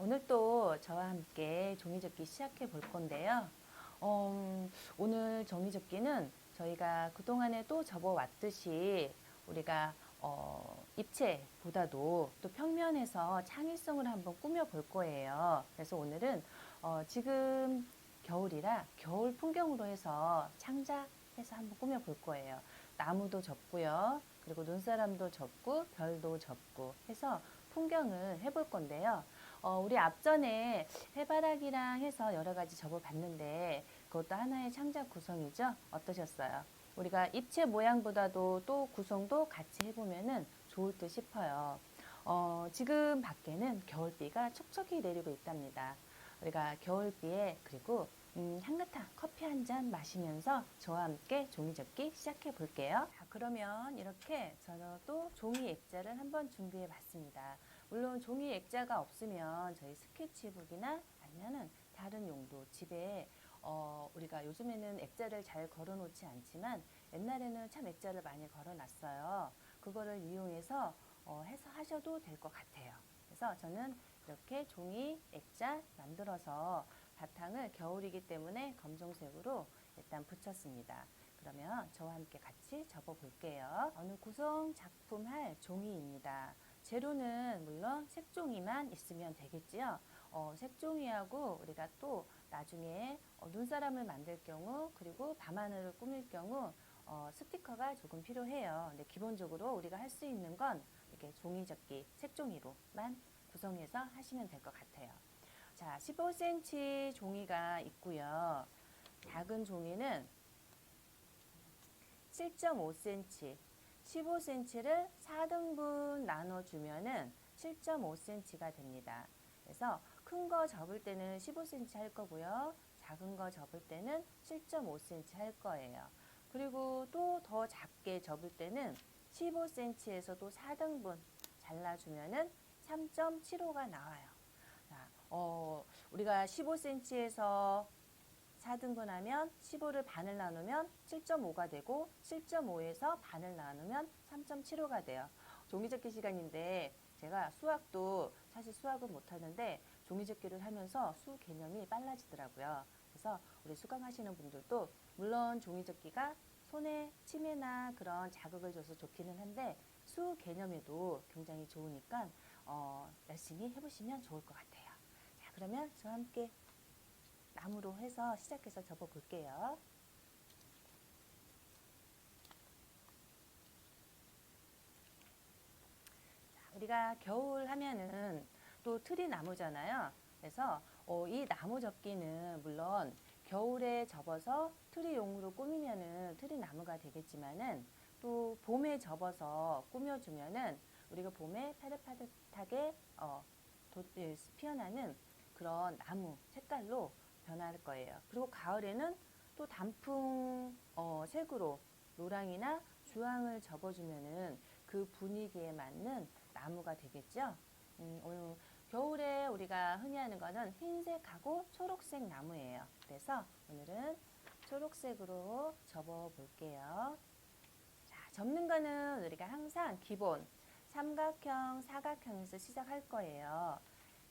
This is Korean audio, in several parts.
오늘 또 저와 함께 종이접기 시작해 볼 건데요. 오늘 종이접기는 저희가 그동안에 또 접어왔듯이 우리가 입체보다도 또 평면에서 창의성을 한번 꾸며 볼 거예요. 그래서 오늘은 지금 겨울이라 겨울 풍경으로 해서 창작해서 한번 꾸며 볼 거예요. 나무도 접고요. 그리고 눈사람도 접고 별도 접고 해서 풍경을 해볼 건데요. 우리 앞전에 해바라기랑 해서 여러 가지 접어봤는데 그것도 하나의 창작 구성이죠. 어떠셨어요? 우리가 입체 모양보다도 또 구성도 같이 해보면은 좋을 듯 싶어요. 지금 밖에는 겨울비가 촉촉히 내리고 있답니다. 우리가 겨울비에 그리고 향긋한 커피 한 잔 마시면서 저와 함께 종이접기 시작해 볼게요. 자, 그러면 이렇게 저도 종이 액자를 한번 준비해 봤습니다. 물론 종이 액자가 없으면 저희 스케치북이나 아니면은 다른 용도 집에 우리가 요즘에는 액자를 잘 걸어 놓지 않지만 옛날에는 참 액자를 많이 걸어 놨어요. 그거를 이용해서 해서 하셔도 될 것 같아요. 그래서 저는 이렇게 종이 액자 만들어서 바탕을 겨울이기 때문에 검정색으로 일단 붙였습니다. 그러면 저와 함께 같이 접어 볼게요. 오늘 구성 작품할 종이입니다. 재료는 물론 색종이만 있으면 되겠지요. 색종이하고 우리가 또 나중에 눈사람을 만들 경우 그리고 밤하늘을 꾸밀 경우 스티커가 조금 필요해요. 근데 기본적으로 우리가 할 수 있는 건 이렇게 종이접기 색종이로만 구성해서 하시면 될 것 같아요. 자, 15cm 종이가 있고요. 작은 종이는 7.5cm, 15cm를 4등분 나눠주면은 7.5cm가 됩니다. 그래서 큰 거 접을 때는 15cm 할 거고요. 작은 거 접을 때는 7.5cm 할 거예요. 그리고 또 더 작게 접을 때는 15cm에서도 4등분 잘라주면은 3.75가 나와요. 자, 우리가 15cm에서 4등분하면 15를 반을 나누면 7.5가 되고 7.5에서 반을 나누면 3.75가 돼요. 종이접기 시간인데 제가 수학도 사실 수학은 못하는데 종이접기를 하면서 수 개념이 빨라지더라고요. 그래서 우리 수강하시는 분들도 물론 종이접기가 손에 침해나 그런 자극을 줘서 좋기는 한데 수 개념에도 굉장히 좋으니까 열심히 해보시면 좋을 것 같아요. 자, 그러면 저와 함께 나무로 해서 시작해서 접어 볼게요. 우리가 겨울 하면은 또 트리 나무잖아요. 그래서 이 나무 접기는 물론 겨울에 접어서 트리용으로 꾸미면은 트리 나무가 되겠지만은 또 봄에 접어서 꾸며주면은 우리가 봄에 파릇파릇하게 피어나는 그런 나무 색깔로 변할 거예요. 그리고 가을에는 또 단풍 색으로 노랑이나 주황을 접어주면은 그 분위기에 맞는 나무가 되겠죠. 오늘 겨울에 우리가 흔히 하는 거는 흰색하고 초록색 나무예요. 그래서 오늘은 초록색으로 접어 볼게요. 자, 접는 거는 우리가 항상 기본 삼각형, 사각형에서 시작할 거예요.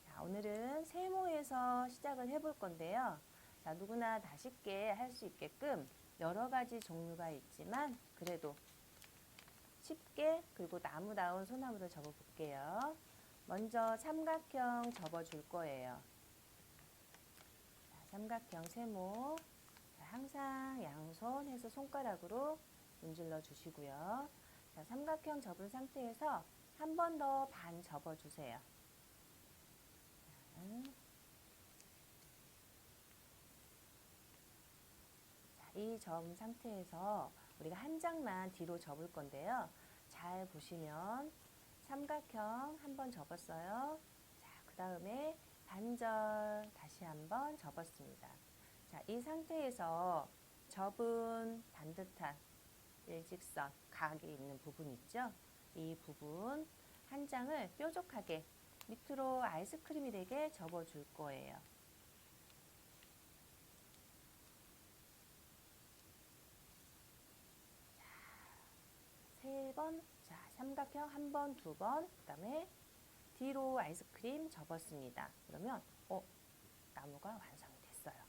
자, 오늘은 세모에서 시작을 해볼 건데요. 자, 누구나 다 쉽게 할 수 있게끔 여러 가지 종류가 있지만 그래도 쉽게 그리고 나무다운 소나무를 접어 볼게요. 먼저 삼각형 접어 줄 거예요. 자, 삼각형 세모. 자, 항상 양손 해서 손가락으로 문질러 주시고요. 자, 삼각형 접은 상태에서 한 번 더 반 접어 주세요. 이 점 상태에서 우리가 한 장만 뒤로 접을 건데요. 잘 보시면 삼각형 한번 접었어요. 자, 그 다음에 반절 다시 한번 접었습니다. 자, 이 상태에서 접은 반듯한 일직선 각이 있는 부분 있죠? 이 부분 한 장을 뾰족하게 밑으로 아이스크림이 되게 접어 줄 거예요. 세 번, 자, 삼각형 한 번, 두 번, 그 다음에 뒤로 아이스크림 접었습니다. 그러면 나무가 완성이 됐어요.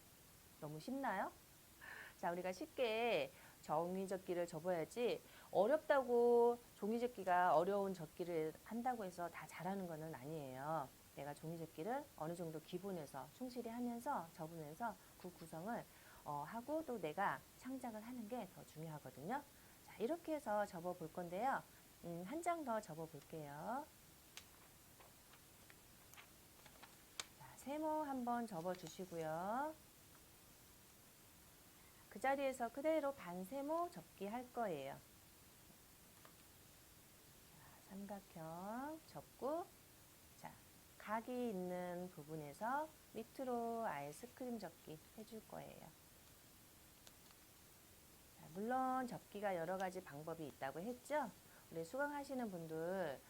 너무 쉽나요? 자, 우리가 쉽게 종이접기를 접어야지 어렵다고 종이접기가 어려운 접기를 한다고 해서 다 잘하는 것은 아니에요. 내가 종이접기를 어느 정도 기본에서 충실히 하면서 접으면서 그 구성을 하고 또 내가 창작을 하는 게 더 중요하거든요. 자, 이렇게 해서 접어 볼 건데요. 한 장 더 접어 볼게요. 자, 세모 한번 접어 주시고요. 그 자리에서 그대로 반세모 접기 할 거예요. 자, 삼각형 접고, 자, 각이 있는 부분에서 밑으로 아이스크림 접기 해줄 거예요. 자, 물론 접기가 여러 가지 방법이 있다고 했죠? 우리 수강하시는 분들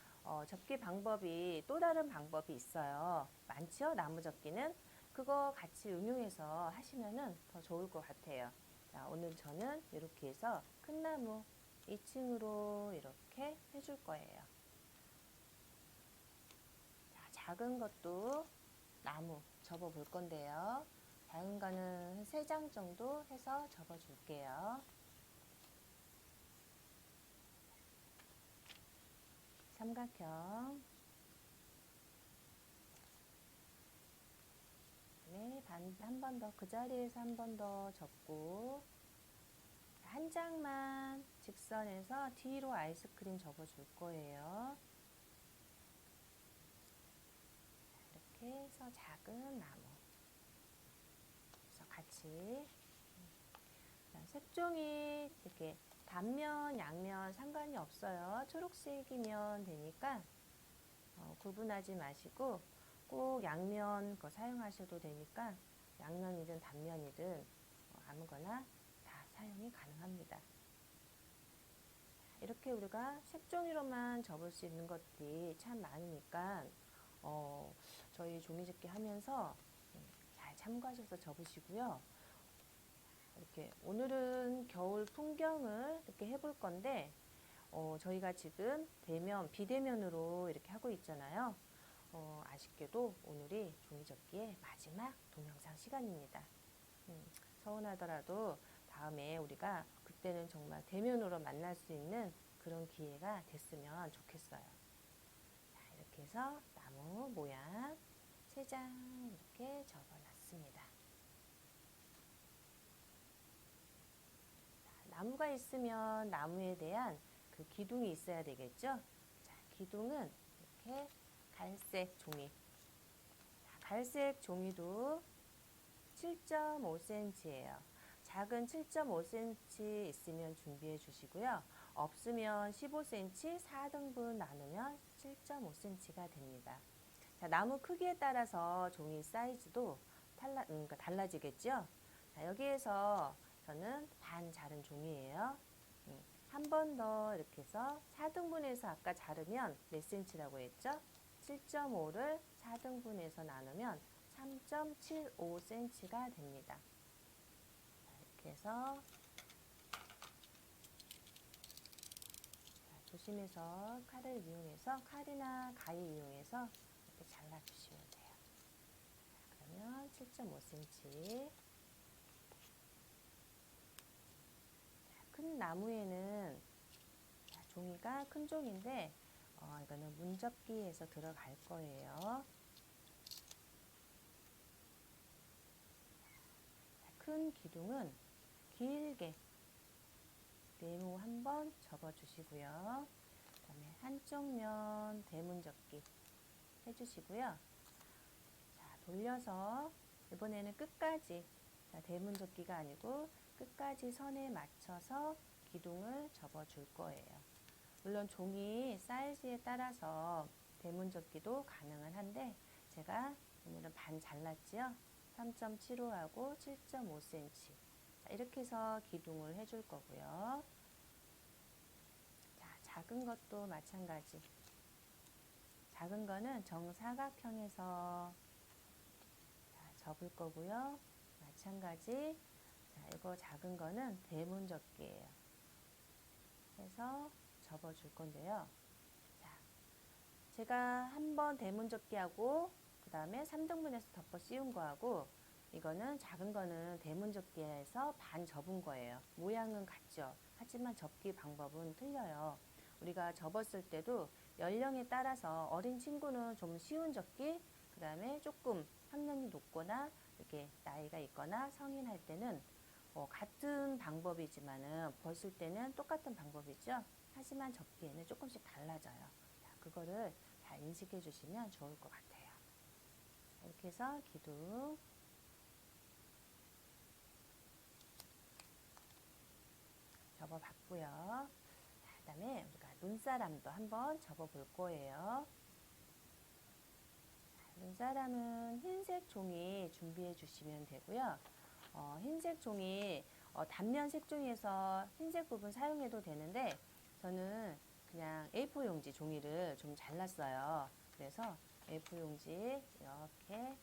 접기 방법이 또 다른 방법이 있어요. 많죠? 나무 접기는 그거 같이 응용해서 하시면은 더 좋을 것 같아요. 자, 오늘 저는 이렇게 해서 큰 나무 2층으로 이렇게 해줄 거예요. 자, 작은 것도 나무 접어 볼 건데요. 작은 거는 3장 정도 해서 접어 줄게요. 삼각형. 네, 한 번 더 그 자리에서 한 번 더 접고 한 장만 직선에서 뒤로 아이스크림 접어 줄 거예요. 이렇게 해서 작은 나무. 그래서 같이 색종이 이렇게 단면, 양면 상관이 없어요. 초록색이면 되니까 구분하지 마시고 꼭 양면 거 사용하셔도 되니까 양면이든 단면이든 아무거나 다 사용이 가능합니다. 이렇게 우리가 색종이로만 접을 수 있는 것들이 참 많으니까 저희 종이접기 하면서 잘 참고하셔서 접으시고요. 이렇게 오늘은 겨울 풍경을 이렇게 해볼 건데 저희가 지금 비대면으로 이렇게 하고 있잖아요. 아쉽게도 오늘이 종이접기의 마지막 동영상 시간입니다. 서운하더라도 다음에 우리가 그때는 정말 대면으로 만날 수 있는 그런 기회가 됐으면 좋겠어요. 자, 이렇게 해서 나무 모양 3장 이렇게 접어놨습니다. 나무가 있으면 나무에 대한 그 기둥이 있어야 되겠죠? 자, 기둥은 이렇게 갈색 종이. 자, 갈색 종이도 7.5cm예요. 작은 7.5cm 있으면 준비해 주시고요. 없으면 15cm 4등분 나누면 7.5cm가 됩니다. 자, 나무 크기에 따라서 종이 사이즈도 달라지겠죠? 자, 여기에서 저는 반 자른 종이에요. 한 번 더 이렇게 해서 4등분해서 아까 자르면 몇 cm라고 했죠? 7.5를 4등분해서 나누면 3.75cm가 됩니다. 이렇게 해서 조심해서 칼을 이용해서 칼이나 가위 이용해서 이렇게 잘라주시면 돼요. 그러면 7.5cm. 큰 나무에는 종이가 큰 종인데 이거는 문접기에서 들어갈 거예요. 큰 기둥은 길게 네모 한번 접어 주시고요. 그 다음에 한쪽 면 대문 접기 해주시고요. 자, 돌려서 이번에는 끝까지 대문 접기가 아니고 끝까지 선에 맞춰서 기둥을 접어 줄 거예요. 물론 종이 사이즈에 따라서 대문 접기도 가능은 한데 제가 오늘은 반 잘랐지요. 3.75하고 7.5cm. 자, 이렇게 해서 기둥을 해줄 거고요. 자, 작은 것도 마찬가지. 작은 거는 정사각형에서 접을 거고요. 마찬가지. 자, 이거 작은 거는 대문 접기예요. 해서 접어 줄 건데요. 자, 제가 한번 대문 접기하고 그 다음에 3등분해서 덮어 씌운 거하고 이거는 작은 거는 대문 접기에서 반 접은 거예요. 모양은 같죠. 하지만 접기 방법은 틀려요. 우리가 접었을 때도 연령에 따라서 어린 친구는 좀 쉬운 접기, 그 다음에 조금 학년이 높거나 이렇게 나이가 있거나 성인 할 때는 같은 방법이지만은 벗을 때는 똑같은 방법이죠. 하지만 접기에는 조금씩 달라져요. 자, 그거를 잘 인식해 주시면 좋을 것 같아요. 이렇게 해서 기둥 접어봤고요. 그 다음에 우리가 눈사람도 한번 접어볼 거예요. 눈사람은 흰색 종이 준비해 주시면 되고요. 흰색 종이 단면 색종이에서 흰색 부분 사용해도 되는데 저는 그냥 A4 용지 종이를 좀 잘랐어요. 그래서 A4 용지 이렇게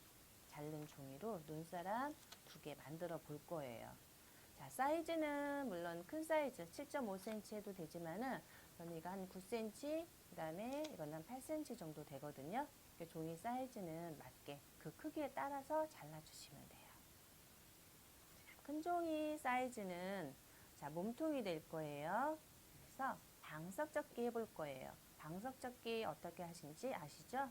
자른 종이로 눈사람 2개 만들어 볼 거예요. 자, 사이즈는 물론 큰 사이즈 7.5cm 해도 되지만은 저는 이거 한 9cm, 그 다음에 이건 한 8cm 정도 되거든요. 종이 사이즈는 맞게 그 크기에 따라서 잘라주시면 돼요. 큰 종이 사이즈는 자, 몸통이 될 거예요. 그래서 방석접기 해볼 거예요. 방석접기 어떻게 하신지 아시죠?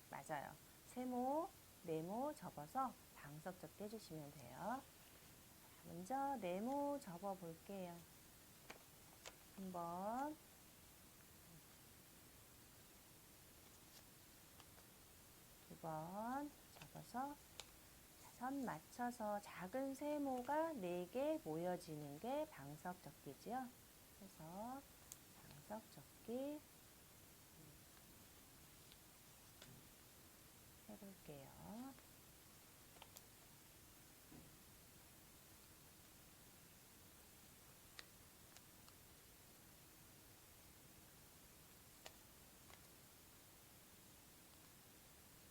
맞아요. 세모, 네모 접어서 방석접기 해주시면 돼요. 먼저 네모 접어 볼게요. 한번 두 번 접어서 선 맞춰서 작은 세모가 4개 모여지는 게 방석접기지요. 그래서 방석접기 해볼게요.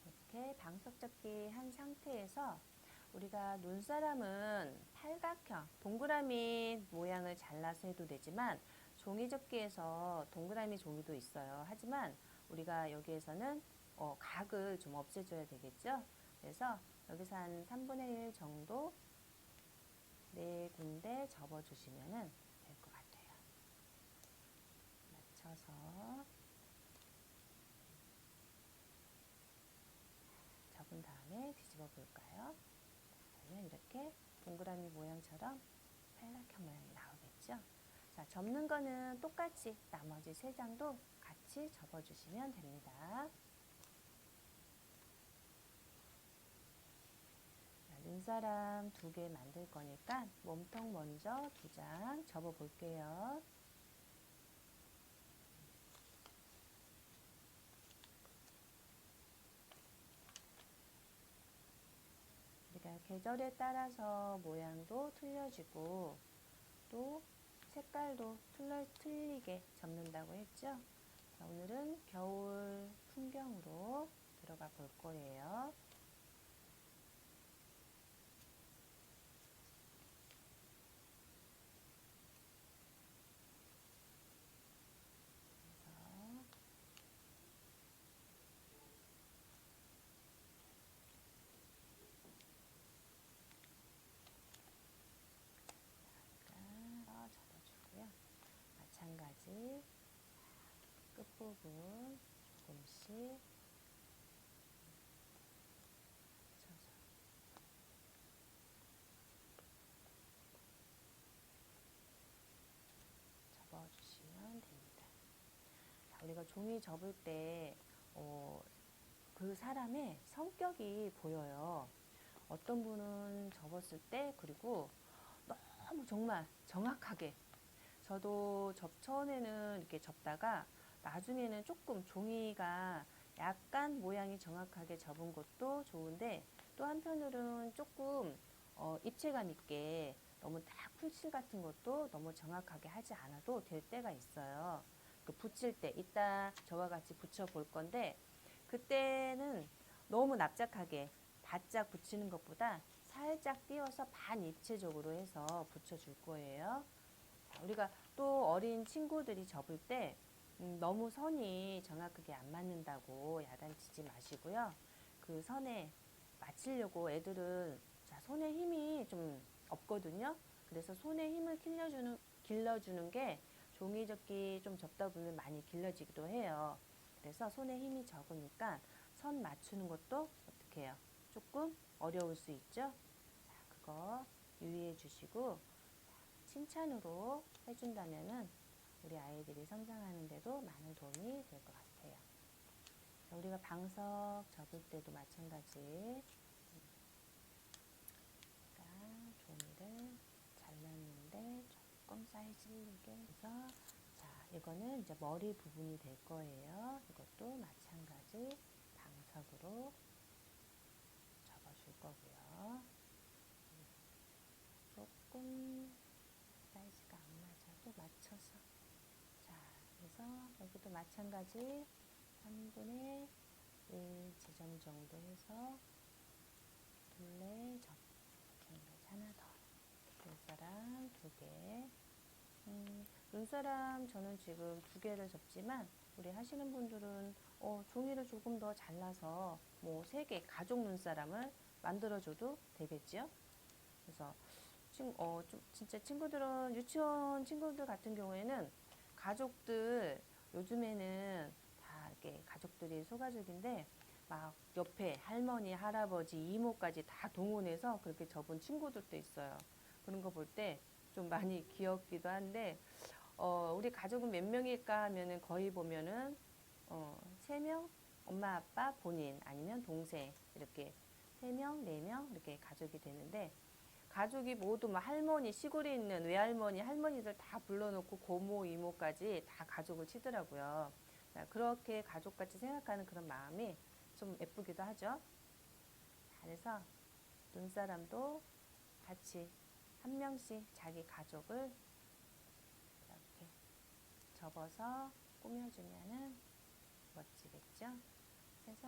이렇게 방석접기 한 상태에서 우리가 눈사람은 팔각형, 동그라미 모양을 잘라서 해도 되지만 종이접기에서 동그라미 종이도 있어요. 하지만 우리가 여기에서는 각을 좀 없애줘야 되겠죠. 그래서 여기서 한 3분의 1 정도 4군데 접어주시면 될 것 같아요. 맞춰서 접은 다음에 뒤집어 볼까요? 그러면 이렇게 동그라미 모양처럼 팔각형 모양이 나오겠죠? 자, 접는 거는 똑같이 나머지 3장도 같이 접어주시면 됩니다. 자, 눈사람 2개 만들 거니까 몸통 먼저 2장 접어 볼게요. 우리가 계절에 따라서 모양도 틀려지고 또 색깔도 틀리게 접는다고 했죠. 자, 오늘은 겨울 풍경으로 들어가 볼 거예요. 접어주고요. 마찬가지 끝부분 조금씩 쳐서 접어주시면 됩니다. 자, 우리가 종이 접을 때 그 사람의 성격이 보여요. 어떤 분은 접었을 때 그리고 너무 정말 정확하게 저도 처음에는 이렇게 접다가 나중에는 조금 종이가 약간 모양이 정확하게 접은 것도 좋은데 또 한편으로는 조금 입체감 있게 너무 딱 풀칠 같은 것도 너무 정확하게 하지 않아도 될 때가 있어요. 그 붙일 때 이따 저와 같이 붙여 볼 건데 그때는 너무 납작하게 바짝 붙이는 것보다 살짝 띄워서 반입체적으로 해서 붙여줄 거예요. 우리가 또 어린 친구들이 접을 때 너무 선이 정확하게 안 맞는다고 야단치지 마시고요. 그 선에 맞추려고 애들은 자, 손에 힘이 좀 없거든요. 그래서 손에 힘을 길러주는 게 종이접기 좀 접다 보면 많이 길러지기도 해요. 그래서 손에 힘이 적으니까 선 맞추는 것도 어떻게 해요? 조금 어려울 수 있죠. 자, 그거 유의해 주시고 칭찬으로 해준다면은 우리 아이들이 성장하는데도 많은 도움이 될 것 같아요. 우리가 방석 접을 때도 마찬가지. 종이를 잘랐는데 조금 사이즈를 이게 해서 자, 이거는 이제 머리 부분이 될 거예요. 이것도 마찬가지 방석으로 접어줄 거고요. 조금 사이즈가 안 맞아도 맞춰서 자, 그래서 여기도 마찬가지 3분의 1 지점 정도 해서 둘레 접 마찬가지 하나 더 눈사람 2개 눈사람 저는 지금 2개를 접지만 우리 하시는 분들은 종이를 조금 더 잘라서 뭐 3개 가족 눈사람을 만들어줘도 되겠죠. 그래서 좀 진짜 친구들은 유치원 친구들 같은 경우에는 가족들 요즘에는 다 이렇게 가족들이 소가족인데 막 옆에 할머니, 할아버지, 이모까지 다 동원해서 그렇게 접은 친구들도 있어요. 그런 거 볼 때 좀 많이 귀엽기도 한데 우리 가족은 몇 명일까 하면은 거의 보면은 3명, 엄마, 아빠, 본인 아니면 동생 이렇게 3명, 4명 이렇게 가족이 되는데 가족이 모두 막 할머니 시골에 있는 외할머니 할머니들 다 불러놓고 고모 이모까지 다 가족을 치더라고요. 그렇게 가족같이 생각하는 그런 마음이 좀 예쁘기도 하죠. 그래서 눈사람도 같이 한 명씩 자기 가족을 이렇게 접어서 꾸며주면은 멋지겠죠. 그래서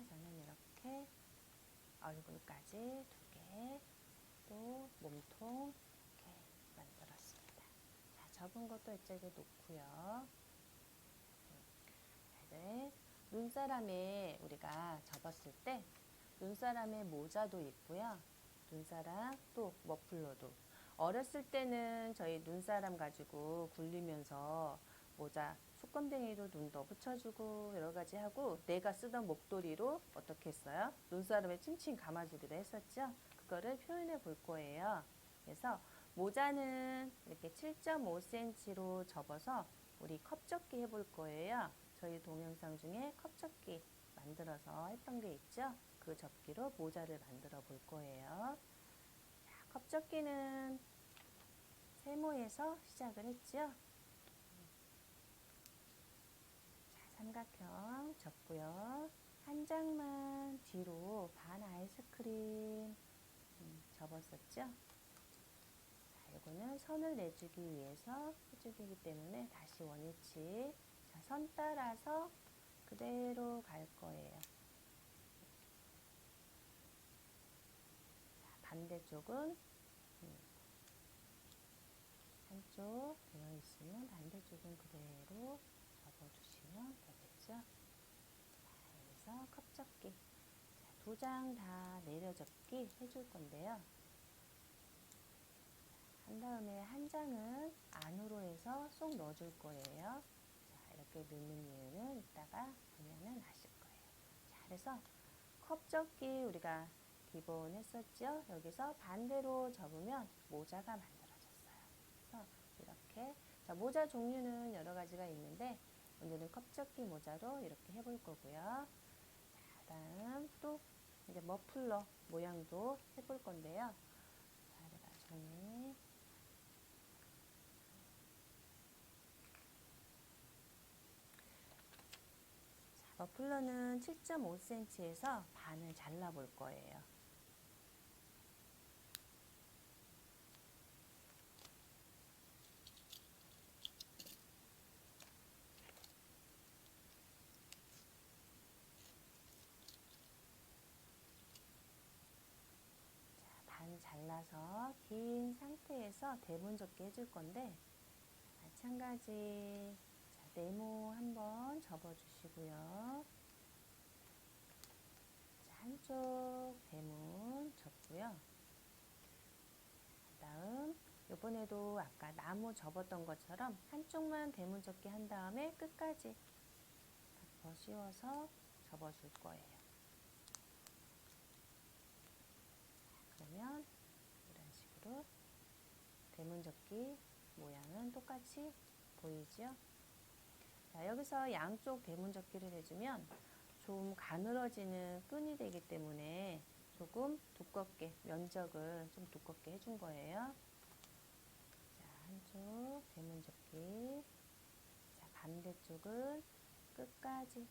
저는 이렇게 얼굴까지 2개 또 몸통 이렇게 만들었습니다. 자, 접은 것도 이쪽에 놓고요. 네, 눈사람에 우리가 접었을 때 눈사람에 모자도 있고요. 눈사람 또 머플러도 어렸을 때는 저희 눈사람 가지고 굴리면서 모자 수건뱅이로 눈도 붙여주고 여러 가지 하고 내가 쓰던 목도리로 어떻게 했어요? 눈사람에 칭칭 감아주기도 했었죠. 그거를 표현해 볼 거예요. 그래서 모자는 이렇게 7.5cm로 접어서 우리 컵접기 해볼 거예요. 저희 동영상 중에 컵접기 만들어서 했던 게 있죠. 그 접기로 모자를 만들어 볼 거예요. 자, 컵접기는 세모에서 시작을 했죠. 자, 삼각형 접고요. 한 장만 뒤로 반 아이스크림 접었었죠. 자, 이거는 선을 내주기 위해서 해주기 때문에 다시 원위치. 자, 선 따라서 그대로 갈 거예요. 자, 반대쪽은 한쪽 되어 있으면 반대쪽은 그대로 접어주시면 되겠죠. 그래서 컵접기 2장 다 내려접기 해줄 건데요. 한 다음에 한 장은 안으로 해서 쏙 넣어줄 거예요. 자, 이렇게 넣는 이유는 이따가 보면은 아실 거예요. 자, 그래서 컵접기 우리가 기본 했었죠. 여기서 반대로 접으면 모자가 만들어졌어요. 그래서 이렇게 자, 모자 종류는 여러 가지가 있는데 오늘은 컵접기 모자로 이렇게 해볼 거고요. 자, 다음 또 이제 머플러 모양도 해볼 건데요. 자, 나중에 머플러는 7.5cm에서 반을 잘라 볼 거예요. 반 잘라서 긴 상태에서 대문 접기 해줄 건데 마찬가지 자, 네모 한번 접어주시고요. 자, 한쪽 대문 접고요. 그 다음 이번에도 아까 나무 접었던 것처럼 한쪽만 대문 접기 한 다음에 끝까지 더 씌워서 접어줄 거예요. 그러면 이런 식으로 대문 접기 모양은 똑같이 보이죠? 자, 여기서 양쪽 대문 접기를 해주면 좀 가늘어지는 끈이 되기 때문에 조금 두껍게 면적을 좀 두껍게 해준 거예요. 자, 한쪽 대문 접기. 자, 반대쪽은 끝까지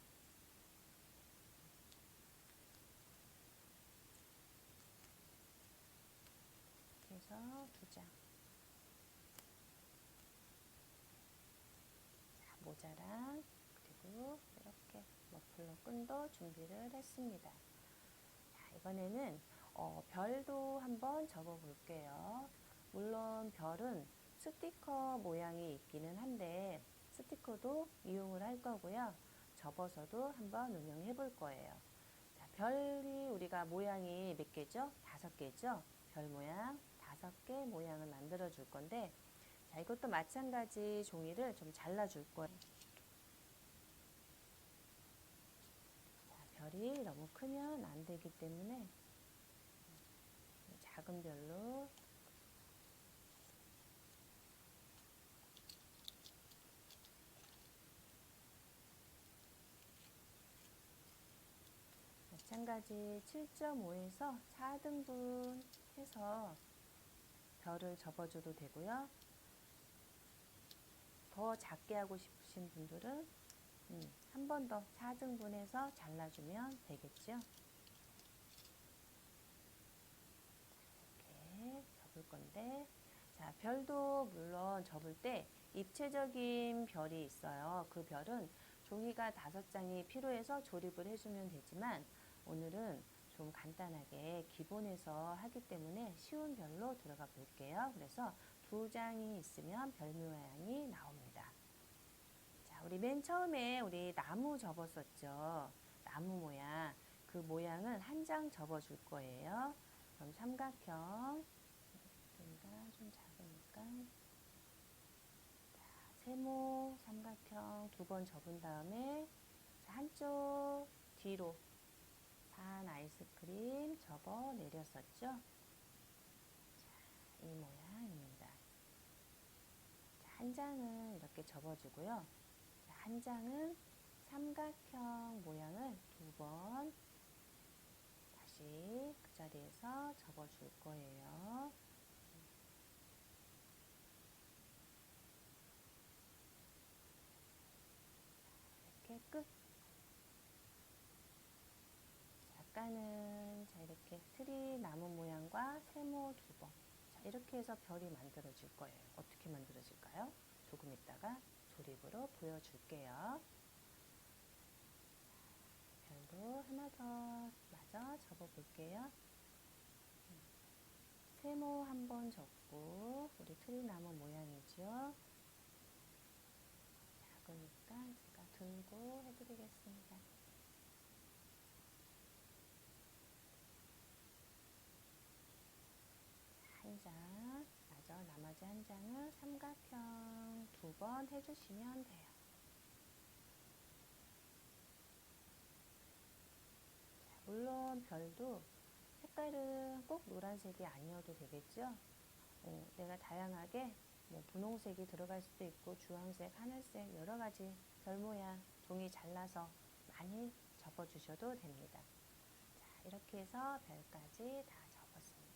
이렇게 해서 2장. 자, 모자랑 그리고 이렇게 머플러 끈도 준비를 했습니다. 자, 이번에는 별도 한번 접어 볼게요. 물론 별은 스티커 모양이 있기는 한데 스티커도 이용을 할 거고요. 접어서도 한번 응용해 볼 거예요. 자, 별이 우리가 모양이 몇 개죠? 5개죠? 별 모양 5개 모양을 만들어 줄 건데 자, 이것도 마찬가지 종이를 좀 잘라 줄 거예요. 자, 별이 너무 크면 안 되기 때문에 작은 별로 마찬가지 7.5에서 4등분 해서 별을 접어줘도 되고요. 더 작게 하고 싶으신 분들은 한 번 더 4등분해서 잘라주면 되겠죠. 이렇게 접을 건데 자, 별도 물론 접을 때 입체적인 별이 있어요. 그 별은 종이가 5장이 필요해서 조립을 해주면 되지만 오늘은 좀 간단하게 기본에서 하기 때문에 쉬운 별로 들어가 볼게요. 그래서 2장이 있으면 별 모양이 나옵니다. 자, 우리 맨 처음에 우리 나무 접었었죠. 나무 모양. 그 모양은 한 장 접어 줄 거예요. 그럼 삼각형. 여기가 좀 작으니까. 자, 세모 삼각형 2번 접은 다음에 자, 한쪽 뒤로 반 아이스크림 접어 내렸었죠. 자, 이 모양입니다. 자, 한 장은 이렇게 접어주고요. 자, 한 장은 삼각형 모양을 2번 다시 그 자리에서 접어줄 거예요. 이렇게 끝. 아까는 자, 이렇게 트리 나무 모양과 세모 2번. 자, 이렇게 해서 별이 만들어질 거예요. 어떻게 만들어질까요? 조금 있다가 조립으로 보여줄게요. 별도 하나 더 마저 접어볼게요. 세모 한번 접고 우리 트리 나무 모양이죠. 작으니까 제가 들고 해드리겠습니다. 한 장, 마저 나머지 한 장을 삼각형 2번 해주시면 돼요. 자, 물론 별도 색깔은 꼭 노란색이 아니어도 되겠죠. 내가 다양하게 뭐 분홍색이 들어갈 수도 있고 주황색, 하늘색 여러 가지 별 모양 종이 잘라서 많이 접어주셔도 됩니다. 자, 이렇게 해서 별까지 다 접었습니다.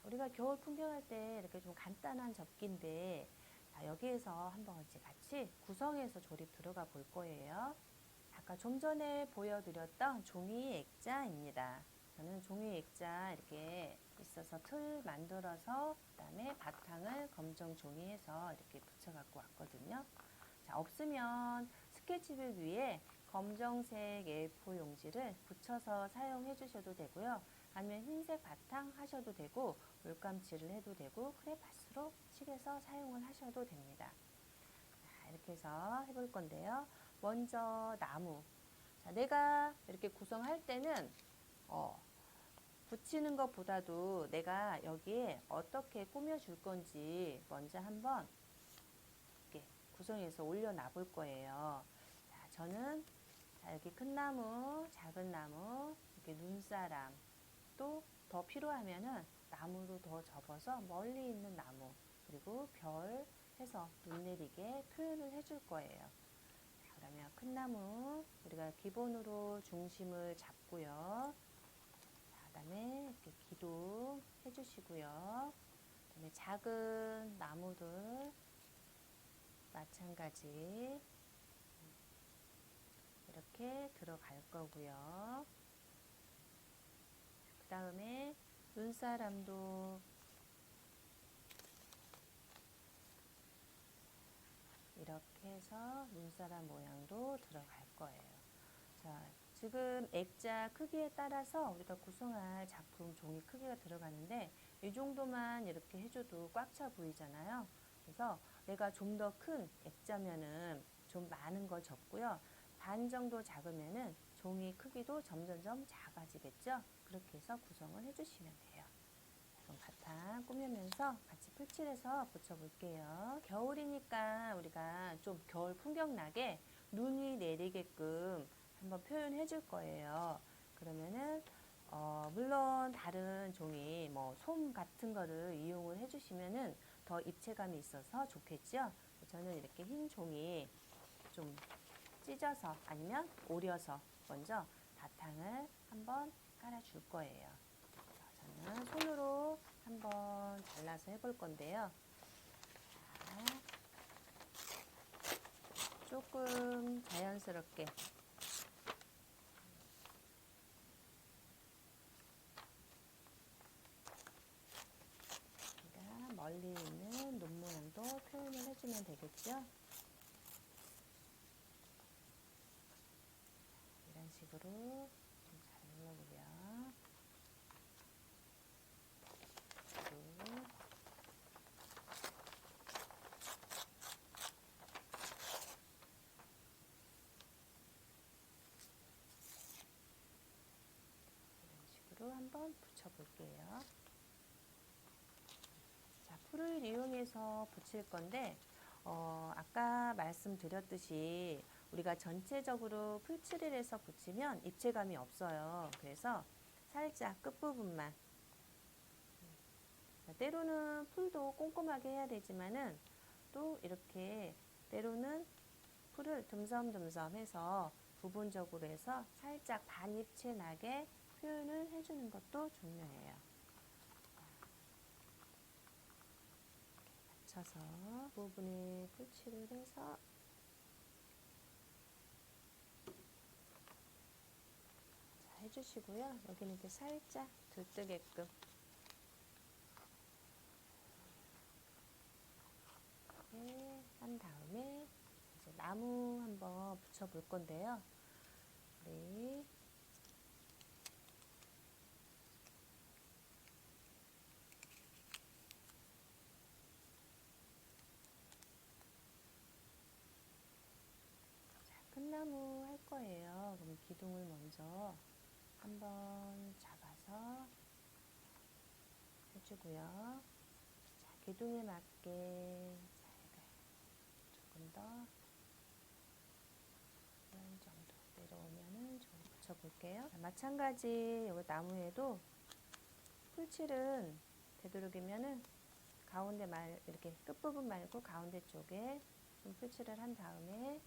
우리가 겨울 풍경할 때 이렇게 좀 간단한 접기인데 자, 여기에서 한번 같이 구성해서 조립 들어가 볼 거예요. 아까 좀 전에 보여드렸던 종이 액자입니다. 저는 종이 액자 이렇게 있어서 틀 만들어서 그다음에 바탕을 검정 종이에서 이렇게 붙여 갖고 왔거든요. 자, 없으면 스케치북 위에 검정색 A4 용지를 붙여서 사용해 주셔도 되고요. 아니면 흰색 바탕 하셔도 되고 물감칠을 해도 되고 크레파스로 칠해서 사용을 하셔도 됩니다. 자, 이렇게 해서 해볼 건데요. 먼저 나무. 자, 내가 이렇게 구성할 때는 붙이는 것보다도 내가 여기에 어떻게 꾸며줄 건지 먼저 한번 이렇게 구성해서 올려놔 볼 거예요. 자, 저는 자, 여기 큰 나무, 작은 나무, 이렇게 눈사람, 또 더 필요하면은 나무로 더 접어서 멀리 있는 나무, 그리고 별 해서 눈 내리게 표현을 해줄 거예요. 자, 그러면 큰 나무 우리가 기본으로 중심을 잡고요. 그다음에 이렇게 기둥 해주시고요. 그다음에 작은 나무들 마찬가지 이렇게 들어갈 거고요. 그 다음에 눈사람도 이렇게 해서 눈사람 모양도 들어갈 거예요. 자, 지금 액자 크기에 따라서 우리가 구성할 작품 종이 크기가 들어가는데 이 정도만 이렇게 해줘도 꽉 차 보이잖아요. 그래서 내가 좀 더 큰 액자면은 좀 많은 걸 접고요. 반 정도 작으면은 종이 크기도 점점점 작아지겠죠. 그렇게 해서 구성을 해주시면 돼요. 그럼 바탕 꾸미면서 같이 풀칠해서 붙여볼게요. 겨울이니까 우리가 좀 겨울 풍경 나게 눈이 내리게끔 한번 표현해 줄 거예요. 그러면은 물론 다른 종이 뭐 솜 같은 거를 이용을 해주시면은 더 입체감이 있어서 좋겠죠. 저는 이렇게 흰 종이 좀 찢어서 아니면 오려서 먼저 바탕을 한번 깔아줄 거예요. 저는 손으로 한번 잘라서 해볼 건데요. 자, 조금 자연스럽게 멀리 있는 눈 모양도 표현을 해주면 되겠죠. 이런 식으로 좀 잘 눌러보고요. 이런 식으로 한번 붙여볼게요. 자, 풀을 이용해서 붙일 건데 아까 말씀드렸듯이 우리가 전체적으로 풀칠을 해서 붙이면 입체감이 없어요. 그래서 살짝 끝부분만 때로는 풀도 꼼꼼하게 해야 되지만은 또 이렇게 때로는 풀을 듬섬듬섬 해서 부분적으로 해서 살짝 반입체 나게 표현을 해주는 것도 중요해요. 맞춰서 부분에 풀칠을 해서 자, 해주시고요. 여기는 이렇게 살짝 들뜨게끔 이렇게 한 다음에 이제 나무 한번 붙여볼 건데요. 우리 큰 나무 할 거예요. 그럼 기둥을 먼저 한번 잡아서 해주고요. 자, 기둥에 맞게 조금 더 이런 정도 내려오면은 좀 붙여볼게요. 자, 마찬가지 여기 나무에도 풀칠은 되도록이면은 가운데 이렇게 끝부분 말고 가운데 쪽에 좀 풀칠을 한 다음에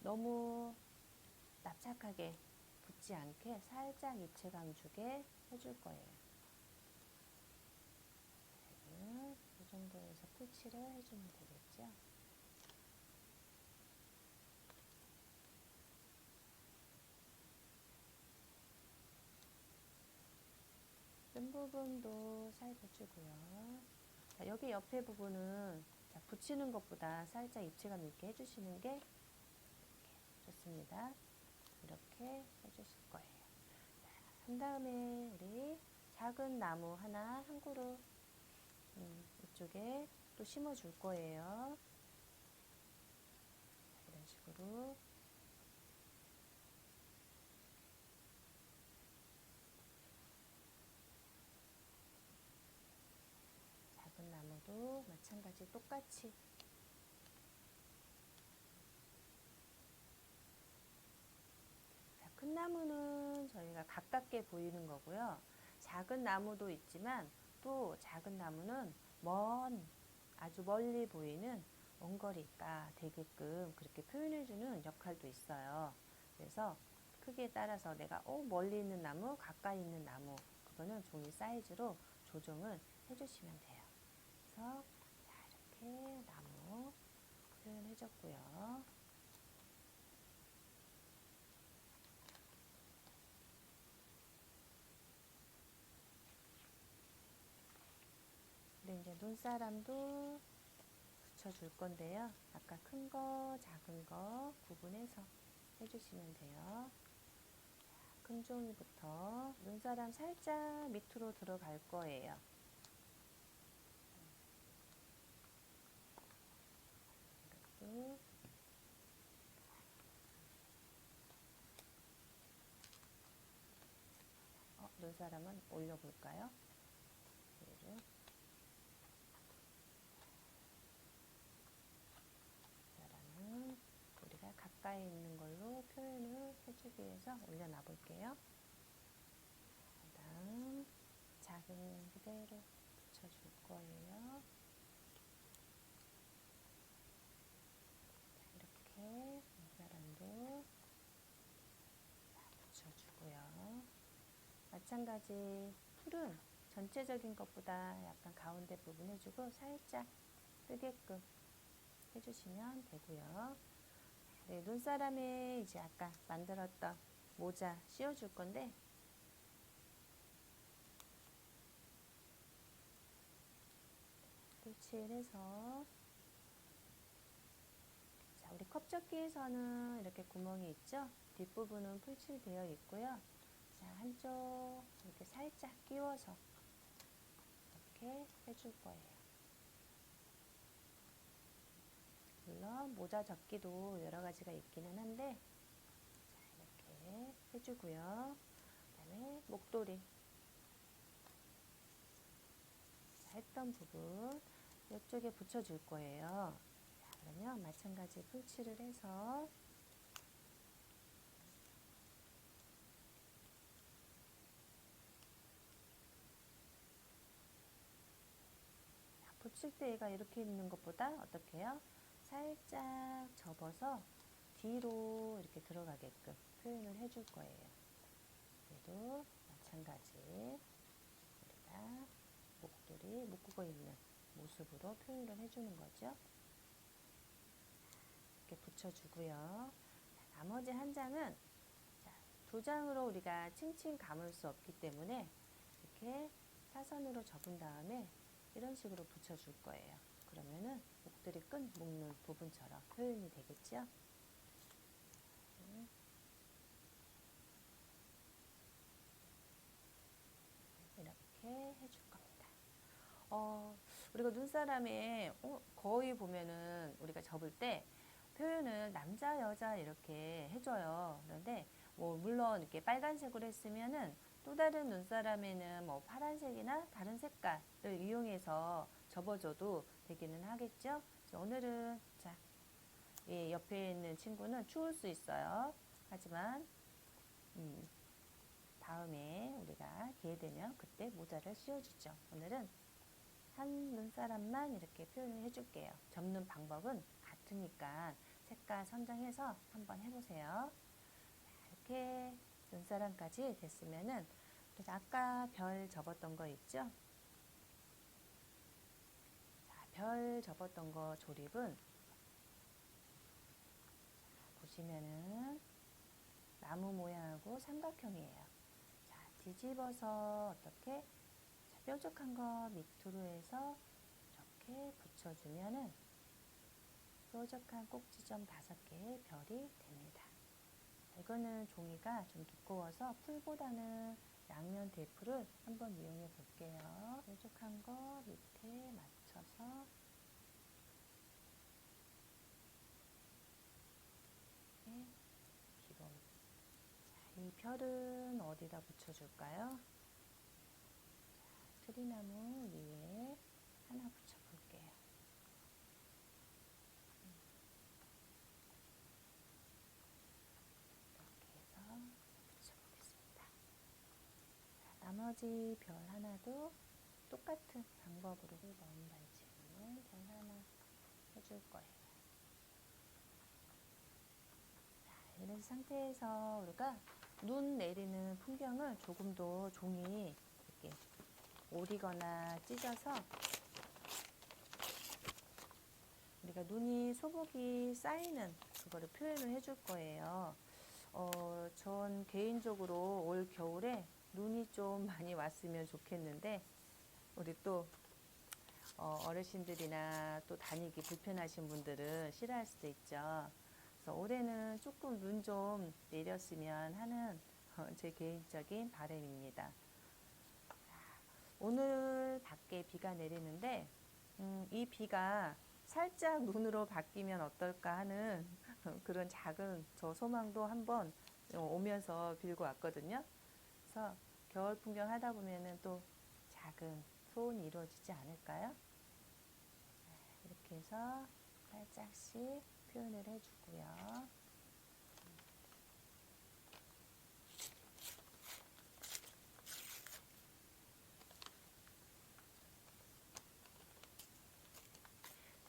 너무 납작하게 붙지 않게 살짝 입체감 주게 해줄 거예요. 이 정도에서 풀칠을 해주면 되겠죠. 뜬 부분도 살짝 주고요. 자, 여기 옆에 부분은 자, 붙이는 것보다 살짝 입체감 있게 해주시는 게 좋습니다. 이렇게 해주실 거예요. 자, 한 다음에 우리 작은 나무 하나 한 그루 이쪽에 또 심어 줄 거예요. 식으로 작은 나무도 마찬가지 똑같이 큰 나무는 저희가 가깝게 보이는 거고요. 작은 나무도 있지만 또 작은 나무는 아주 멀리 보이는 원거리가 되게끔 그렇게 표현해주는 역할도 있어요. 그래서 크기에 따라서 내가 멀리 있는 나무, 가까이 있는 나무 그거는 종이 사이즈로 조정을 해주시면 돼요. 그래서 이렇게 나무 표현해줬고요. 그리고 이제 눈사람도 붙여줄 건데요. 아까 큰 거, 작은 거 구분해서 해주시면 돼요. 큰 종이부터 눈사람 살짝 밑으로 들어갈 거예요. 이렇게 눈사람은 올려볼까요? 눈사람은 우리가 가까이 있는 걸로 표현을 해주기 위해서 올려놔 볼게요. 그다음 작은 그대로 붙여줄 거예요. 이렇게 눈사람도 붙여주고요. 마찬가지 풀은 전체적인 것보다 약간 가운데 부분 해주고 살짝 뜨게끔 해주시면 되고요. 네, 눈사람에 이제 아까 만들었던 모자 씌워줄 건데 풀칠해서 자, 우리 컵접기에서는 이렇게 구멍이 있죠? 뒷부분은 풀칠되어 있고요. 자, 한쪽 이렇게 살짝 끼워서 이렇게 해줄 거예요. 물론 모자 접기도 여러 가지가 있기는 한데 자, 이렇게 해주고요. 그 다음에 목도리 했던 부분 이쪽에 붙여줄 거예요. 자, 그러면 마찬가지 풀칠을 해서 붙일 때 얘가 이렇게 있는 것보다 어떻게 해요? 살짝 접어서 뒤로 이렇게 들어가게끔 표현을 해줄 거예요. 그래도 마찬가지 우리가 목도리 묶고 있는 모습으로 표현을 해주는 거죠. 이렇게 붙여주고요. 나머지 한 장은 두 장으로 우리가 칭칭 감을 수 없기 때문에 이렇게 사선으로 접은 다음에 이런 식으로 붙여줄 거예요. 그러면은 목도리 끈 묶는 부분처럼 표현이 되겠죠? 이렇게 해줄 겁니다. 우리가 눈사람에 거의 보면은 우리가 접을 때 표현을 남자, 여자 이렇게 해줘요. 그런데 뭐 물론 이렇게 빨간색으로 했으면은 또 다른 눈사람에는 뭐 파란색이나 다른 색깔을 이용해서 접어줘도 되기는 하겠죠. 오늘은 자, 옆에 있는 친구는 추울 수 있어요. 하지만 다음에 우리가 기회 되면 그때 모자를 씌워주죠. 오늘은 한 눈사람만 이렇게 표현을 해줄게요. 접는 방법은 같으니까 색깔 선정해서 한번 해보세요. 이렇게 눈사람까지 됐으면은 그래서 아까 별 접었던 거 있죠? 자, 별 접었던 거 조립은 보시면은 나무 모양하고 삼각형이에요. 자, 뒤집어서 어떻게 뾰족한 거 밑으로 해서 이렇게 붙여주면은 뾰족한 꼭지점 5개의 별이 됩니다. 이거는 종이가 좀 두꺼워서 풀보다는 양면 테이프를 한번 이용해 볼게요. 뾰족한 거 밑에 맞춰서 기본. 자, 이 별은 어디다 붙여줄까요? 자, 트리나무 위에 하나 붙여볼게요. 이렇게 해서 붙여보겠습니다. 자, 나머지 별 하나도 똑같은 방법으로 먼 발치는 별 하나 해줄 거예요. 자, 이런 상태에서 우리가 눈 내리는 풍경을 조금 더 종이 이렇게 오리거나 찢어서 우리가 눈이 소복이 쌓이는 그거를 표현을 해줄 거예요. 전 개인적으로 올 겨울에 눈이 좀 많이 왔으면 좋겠는데 우리 또 어르신들이나 또 다니기 불편하신 분들은 싫어할 수도 있죠. 그래서 올해는 조금 눈 좀 내렸으면 하는 제 개인적인 바람입니다. 오늘 밖에 비가 내리는데 이 비가 살짝 눈으로 바뀌면 어떨까 하는 그런 작은 저 소망도 한번 오면서 빌고 왔거든요. 그래서 겨울 풍경 하다 보면은 또 작은 소원이 이루어지지 않을까요? 이렇게 해서 살짝씩 표현을 해주고요.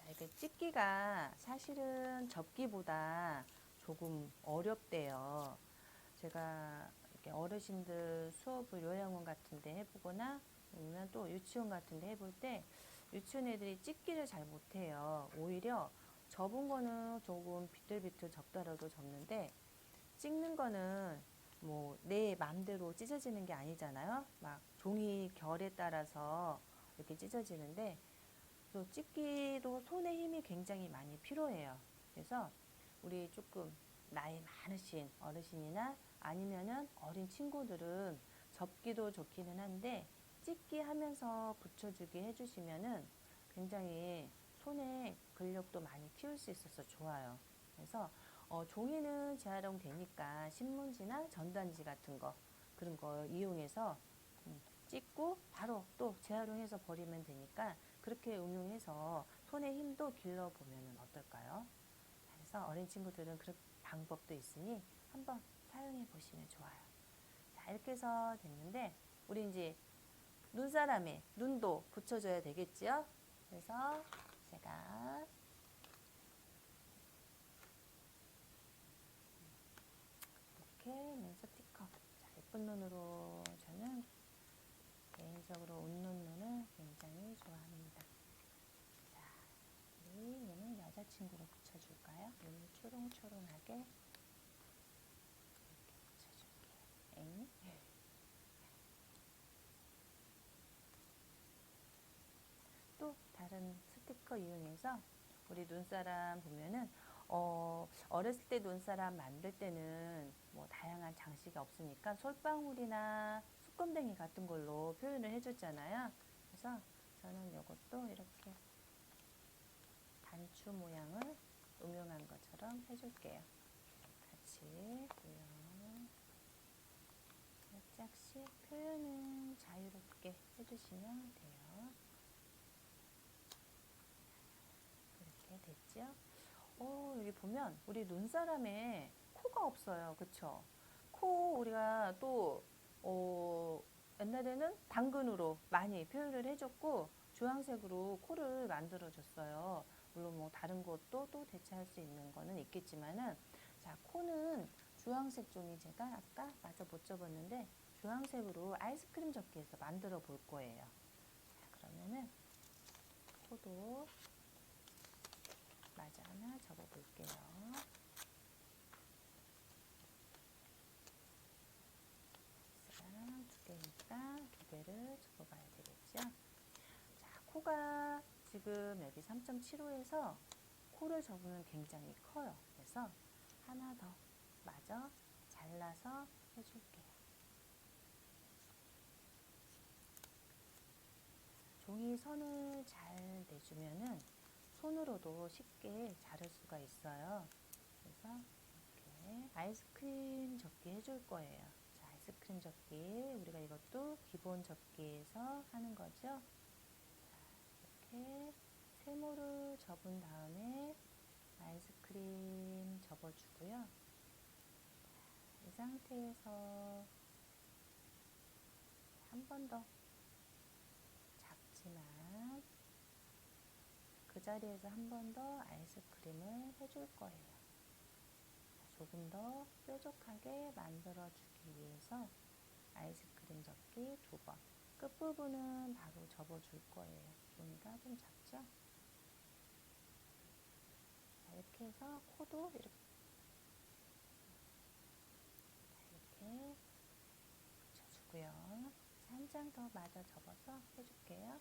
이렇게 찍기가 사실은 접기보다 조금 어렵대요. 제가 이렇게 어르신들 수업을 요양원 같은 데 해보거나 아니면 또 유치원 같은 데 해볼 때 유치원 애들이 찍기를 잘 못해요. 오히려 접은 거는 조금 비틀비틀 접더라도 접는데 찍는 거는 뭐 내 맘대로 찢어지는 게 아니잖아요. 막 종이 결에 따라서 이렇게 찢어지는데 또 찍기도 손에 힘이 굉장히 많이 필요해요. 그래서 우리 조금 나이 많으신 어르신이나 아니면은 어린 친구들은 접기도 좋기는 한데 찍기 하면서 붙여주기 해주시면은 굉장히 손에 근력도 많이 키울 수 있어서 좋아요. 그래서 종이는 재활용 되니까 신문지나 전단지 같은 거 그런 거 이용해서 찍고 바로 또 재활용해서 버리면 되니까 그렇게 응용해서 손의 힘도 길러보면 어떨까요? 그래서 어린 친구들은 그런 방법도 있으니 한번 사용해 보시면 좋아요. 자, 이렇게 해서 됐는데 우리 이제 눈사람에 눈도 붙여줘야 되겠지요? 그래서 제가 이렇게 눈 스티커. 자, 예쁜 눈으로 저는 개인적으로 웃는 눈을 굉장히 좋아합니다. 자, 우리 얘는 여자친구로 붙여줄까요? 눈 초롱초롱하게 이렇게 붙여줄게요. 엥? 또 다른 스티커 이용해서 우리 눈사람 보면은 어렸을 때 눈사람 만들 때는 뭐 다양한 장식이 없으니까 솔방울이나 수검댕이 같은 걸로 표현을 해줬잖아요. 그래서 저는 이것도 이렇게 단추 모양을 응용한 것처럼 해줄게요. 같이 보여. 살짝씩 표현은 자유롭게 해주시면 돼요. 이렇게 됐죠? 여기 보면 우리 눈사람에 코가 없어요. 그쵸? 코 우리가 또 옛날에는 당근으로 많이 표현을 해줬고 주황색으로 코를 만들어 줬어요. 물론 뭐 다른 것도 또 대체할 수 있는 거는 있겠지만은 자, 코는 주황색 종이 제가 아까 마저 못 접었는데 주황색으로 아이스크림 접기에서 만들어 볼 거예요. 자, 그러면은 코도 마저 하나 접어 볼게요. 두 개니까 두 개를 접어봐야 되겠죠. 자, 코가 지금 여기 3.75에서 코를 접으면 굉장히 커요. 그래서 하나 더 마저 잘라서 해줄게요. 종이 선을 잘 내주면은 손으로도 쉽게 자를 수가 있어요. 그래서 이렇게 네, 아이스크림 접기 해줄 거예요. 자, 아이스크림 접기 우리가 이것도 기본 접기에서 하는 거죠. 자, 이렇게 세모를 접은 다음에 아이스크림 접어주고요. 이 상태에서 한 번 더 잡지만 그 자리에서 한 번 더 아이스크림을 해줄 거예요. 조금 더 뾰족하게 만들어주기 위해서 아이스크림 접기 2번. 끝부분은 바로 접어줄 거예요. 종이가 좀 작죠? 자, 이렇게 해서 코도 이렇게 붙여주고요. 한 장 더 마저 접어서 해줄게요.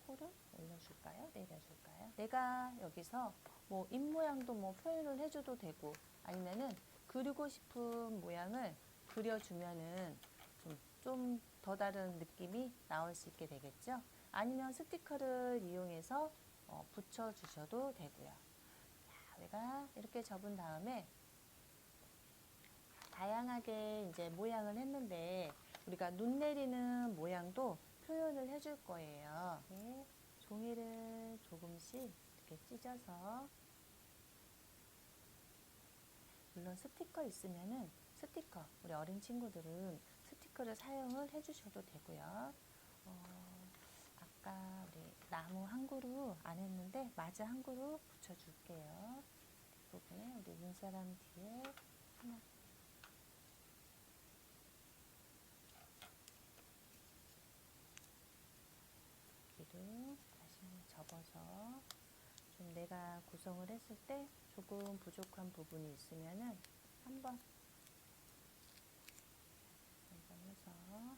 코를 올려줄까요? 내려줄까요? 내가 여기서 뭐 입 모양도 뭐 표현을 해줘도 되고 아니면은 그리고 싶은 모양을 그려주면은 좀 더 다른 느낌이 나올 수 있게 되겠죠? 아니면 스티커를 이용해서 붙여주셔도 되고요. 자, 우리가 이렇게 접은 다음에 다양하게 이제 모양을 했는데 우리가 눈 내리는 모양도 표현을 해줄 거예요. 이렇게 종이를 조금씩 이렇게 찢어서 물론 스티커 있으면은 스티커 우리 어린 친구들은 스티커를 사용을 해주셔도 되고요. 아까 우리 나무 한 그루 안 했는데 마저 한 그루 붙여줄게요. 뒷부분에 우리 눈사람 뒤에 하나 기둥 다시 접어서 좀 내가 구성을 했을 때 조금 부족한 부분이 있으면은 한번 해서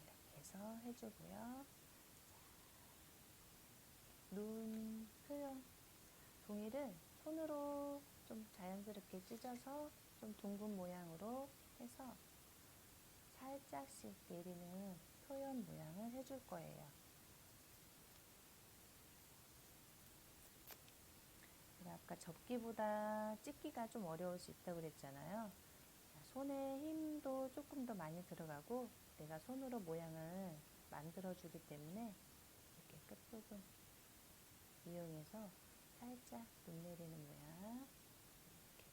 이렇게 해서 해주고요. 눈 표현 종이를 손으로 좀 자연스럽게 찢어서 좀 둥근 모양으로 해서 살짝씩 내리는 표현 모양을 해줄 거예요. 제가 아까 접기보다 찍기가 좀 어려울 수 있다고 그랬잖아요. 손에 힘도 조금 더 많이 들어가고 내가 손으로 모양을 만들어 주기 때문에 이렇게 끝부분 이용해서 살짝 눈 내리는 모양 이렇게.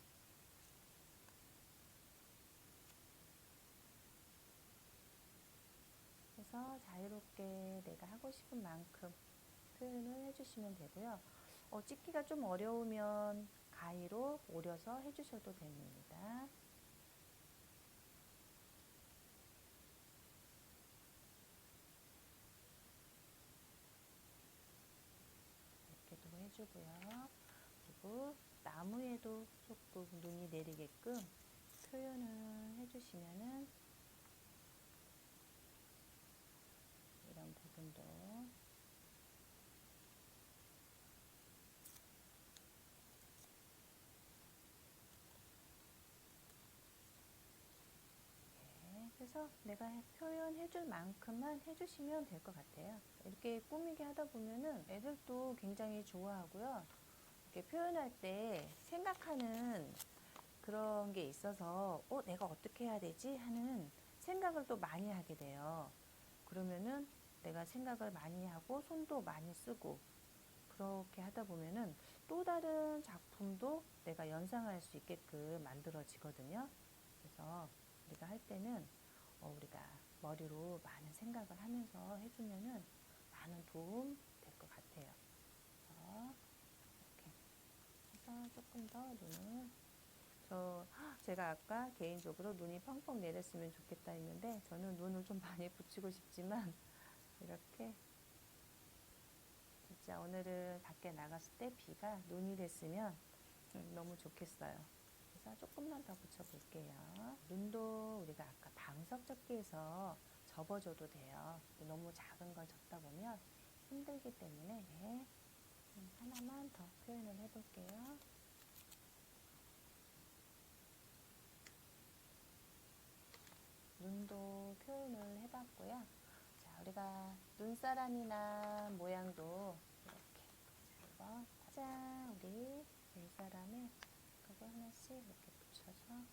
해서 자유롭게 내가 하고 싶은 만큼 표현을 해주시면 되고요. 찍기가 좀 어려우면 가위로 오려서 해주셔도 됩니다. 이렇게도 해주고요. 그리고 나무에도 조금 눈이 내리게끔 표현을 해주시면은 이런 부분도 그래서 내가 표현해줄 만큼만 해주시면 될 것 같아요. 이렇게 꾸미게 하다 보면은 애들도 굉장히 좋아하고요. 이렇게 표현할 때 생각하는 그런 게 있어서 내가 어떻게 해야 되지? 하는 생각을 또 많이 하게 돼요. 그러면은 내가 생각을 많이 하고 손도 많이 쓰고 그렇게 하다 보면은 또 다른 작품도 내가 연상할 수 있게끔 만들어지거든요. 그래서 우리가 할 때는 우리가 머리로 많은 생각을 하면서 해주면은 많은 도움 될 것 같아요. 그래서 이렇게 해서 조금 더 눈을 제가 아까 개인적으로 눈이 펑펑 내렸으면 좋겠다 했는데 저는 눈을 좀 많이 붙이고 싶지만 이렇게 진짜 오늘은 밖에 나갔을 때 비가 눈이 됐으면 너무 좋겠어요. 그래서 조금만 더 붙여볼게요. 눈도 우리가 아까 방석 접기에서 접어줘도 돼요. 너무 작은 걸 접다 보면 힘들기 때문에 하나만 더 표현을 해볼게요. 눈도 표현을 해봤고요. 자, 우리가 눈사람이나 모양도 이렇게 한번 자, 우리 눈사람에 그거 하나씩 이렇게 붙여서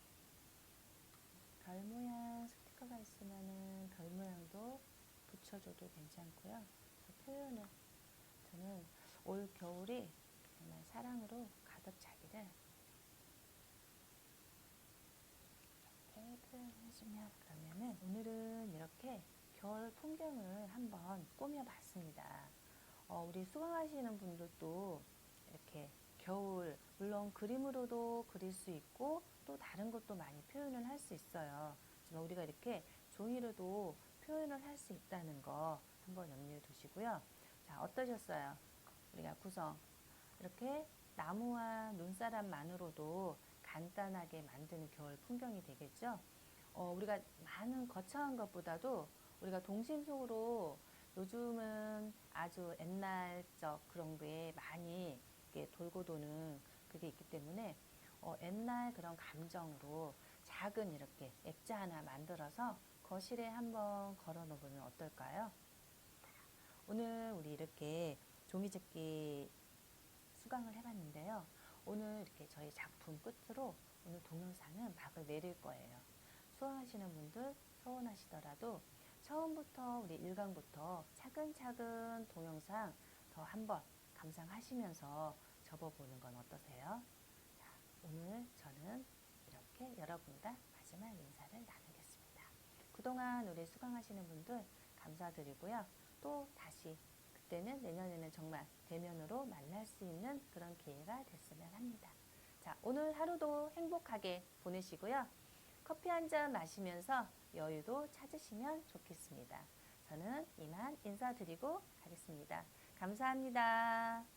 별 모양 스티커가 있으면은 별 모양도 붙여줘도 괜찮고요. 그래서 표현을 저는 올 겨울이 정말 사랑으로 가득 차기를 이렇게 표현해주면, 그러면은 오늘은 이렇게 겨울 풍경을 한번 꾸며봤습니다. 우리 수강하시는 분들도 이렇게 겨울, 물론 그림으로도 그릴 수 있고 또 다른 것도 많이 표현을 할 수 있어요. 하지만 우리가 이렇게 종이로도 표현을 할 수 있다는 거 한번 염두에 두시고요. 자, 어떠셨어요? 우리가 구성 이렇게 나무와 눈사람만으로도 간단하게 만드는 겨울 풍경이 되겠죠? 우리가 많은 거창한 것보다도 우리가 동심 속으로 요즘은 아주 옛날적 그런 게 많이 이렇게 돌고 도는 그게 있기 때문에 옛날 그런 감정으로 작은 이렇게 액자 하나 만들어서 거실에 한번 걸어 놓으면 어떨까요? 오늘 우리 이렇게 종이접기 수강을 해봤는데요. 오늘 이렇게 저희 작품 끝으로 오늘 동영상은 막을 내릴 거예요. 수강하시는 분들 서운하시더라도 처음부터 우리 1강부터 차근차근 동영상 더 한번 감상하시면서 접어보는 건 어떠세요? 자, 오늘 저는 이렇게 여러분과 마지막 인사를 나누겠습니다. 그동안 우리 수강하시는 분들 감사드리고요. 또 다시 그때는 내년에는 정말 대면으로 만날 수 있는 그런 기회가 됐으면 합니다. 자, 오늘 하루도 행복하게 보내시고요. 커피 한 잔 마시면서 여유도 찾으시면 좋겠습니다. 저는 이만 인사드리고 가겠습니다. 감사합니다.